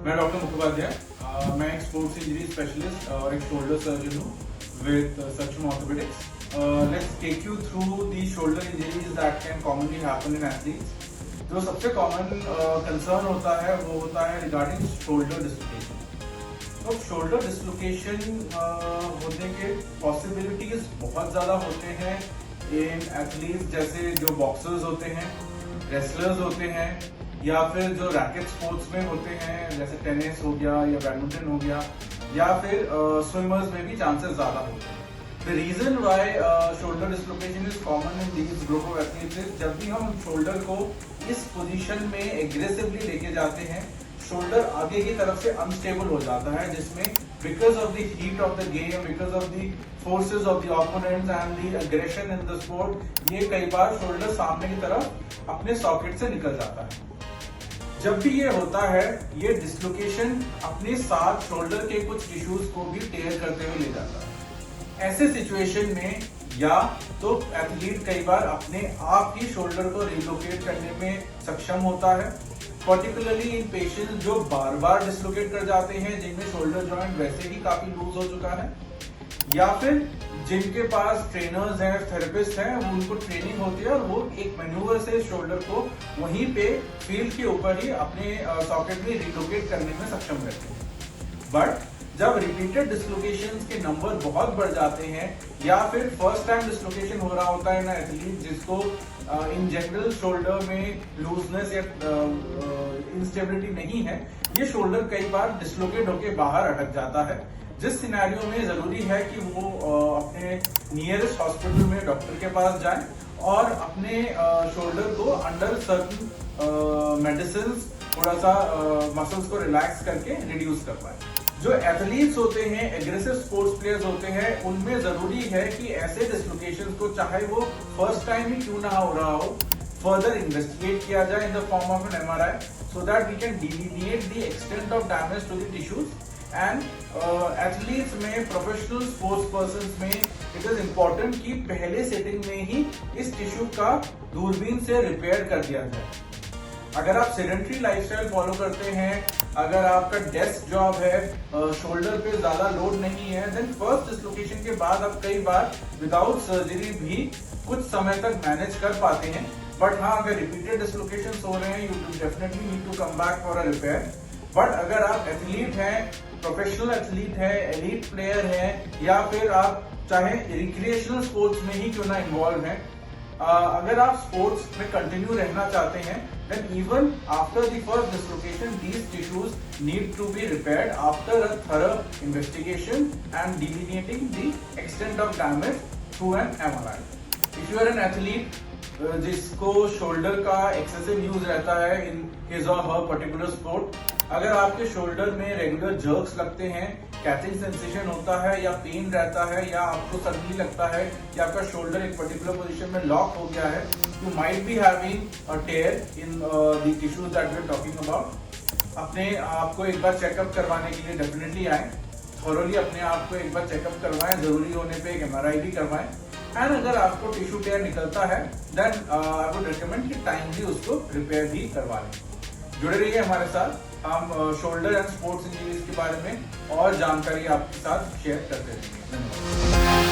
मैं डॉक्टर मुखोपाध्याय, मैं एक स्पोर्ट्स इंजरी स्पेशलिस्ट और एक शोल्डर सर्जन हूँ with Saksham orthopaedics. Let's take you through the shoulder injuries that can commonly happen in athletes. जो सबसे कॉमन कंसर्न होता है वो होता है रिगार्डिंग शोल्डर डिस्लोकेशन. तो शोल्डर डिस्लोकेशन होने के पॉसिबिलिटीज बहुत ज़्यादा होते हैं इन एथलीट्स, जैसे जो बॉक्सर्स होते हैं, रेसलर्स होते हैं, या फिर जो रैकेट स्पोर्ट्स में होते हैं जैसे टेनिस हो गया या बैडमिंटन हो गया, या फिर स्विमर्स में भी चांसेस ज़्यादा होते हैं. The reason why shoulder dislocation is common in these group of athletes, जब भी हम शोल्डर को इस पोजीशन में एग्रेसिवली लेके जाते हैं, शोल्डर आगे की तरफ से अनस्टेबल हो जाता है, जिसमें because of the heat of the game, because of the forces of the opponents and the aggression in the sport, ये कई बार शोल्डर सामने की तरफ अपने सॉकेट से निकल जाता है. जब भी ये होता है, ये डिस्लोकेशन अपने साथ शोल्डर के कुछ टिश्यूज को भी टेयर करते हुए ले जाता है. ऐसे सिचुएशन में या तो एथलीट कई बार अपने आप ही शोल्डर को रिलोकेट करने में सक्षम होता है, पर्टिकुलरली इन पेशेंट्स जो बार बार डिस्लोकेट कर जाते हैं, जिनमें शोल्डर जॉइंट वैसे ही काफी लूज हो चुका है, या फिर जिनके पास ट्रेनर्स हैं, थेरेपिस्ट हैं, उनको ट्रेनिंग होती है और वो एक मैन्यूवर से शोल्डर को वहीं पे फील्ड के ऊपर ही अपने सॉकेट में रिलोकेट करने में सक्षम रहते हैं. बट जब रिपीटेड डिस्लोकेशंस के नंबर बहुत बढ़ जाते हैं, या फिर फर्स्ट टाइम डिस्लोकेशन हो रहा होता है ना एथलीट जिसको इन जनरल शोल्डर में लूजनेस या इंस्टेबिलिटी नहीं है, ये शोल्डर कई बार डिस्लोकेट होकर बाहर अटक जाता है, जिस सिनेरियो में जरूरी है कि वो अपने नियरेस्ट हॉस्पिटल में डॉक्टर के पास जाएं और अपने शोल्डर को अंडर सर्टन मेडिसिन थोड़ा सा मसल्स को रिलैक्स करके रिड्यूस कर पाए. जो एथलीट्स होते हैं, एग्रेसिव स्पोर्ट्स प्लेयर्स होते हैं, उनमें जरूरी है कि ऐसे डिस्लोकेशंस को, चाहे वो फर्स्ट टाइम ही क्यों ना हो रहा हो, फर्दर इन्वेस्टिगेट किया जाए in the form of an MRI, so that we can delineate the extent of damage to the tissues. And athletes में, प्रोफेशनल स्पोर्ट्स पर्सन्स में इट इज इम्पोर्टेंट कि पहले सेटिंग में ही इस टिश्यू का दूरबीन से रिपेयर कर दिया जाए. अगर आप सेडेंटरी लाइफस्टाइल फॉलो करते हैं, अगर आपका डेस्क जॉब है, शोल्डर पे ज्यादा लोड नहीं है, देन फर्स्ट डिस्लोकेशन के बाद आप कई बार विदाउट सर्जरी भी कुछ समय तक मैनेज कर पाते हैं. बट हाँ, अगर रिपीटेड डिस्लोकेशन हो रहे हैं, you definitely need to come back for a repair. But अगर आप एथलीट हैं, प्रोफेशनल एथलीट है, एलीट प्लेयर है, या फिर आप चाहे रिक्रिएशनल स्पोर्ट्स में ही क्यों ना इन्वॉल्व हैं, अगर आप स्पोर्ट्स में कंटिन्यू रहना चाहते हैं, then even after the first dislocation, these tissues need to be repaired after a thorough investigation and delineating the extent of damage through an MRI. If you are an athlete जिसको shoulder का excessive use रहता है in his और हर particular sport, अगर आपके shoulder में regular jerks लगते हैं, कैचिंग सेंसेशन होता है या पेन रहता है, या आपको सडनली लगता है कि आपका शोल्डर एक पर्टिकुलर पोजीशन में लॉक हो गया है, you might be having a tear in the tissues that we are talking about. अपने आप को एक बार चेकअप करवाने के लिए डेफिनेटली आए, थॉरोली अपने आप को एक बार चेकअप करवाएं, जरूरी होने पे एक MRI भी करवाएं. एंड अगर आपको टिश्यू टेयर निकलता है, देन आई वुड रिकमेंड कि टाइमली उसको रिपेयर भी करवा लें. जुड़े रहिए हमारे साथ, हम शोल्डर एंड स्पोर्ट्स इंजरीज के बारे में और जानकारी आपके साथ शेयर करते रहेंगे. धन्यवाद.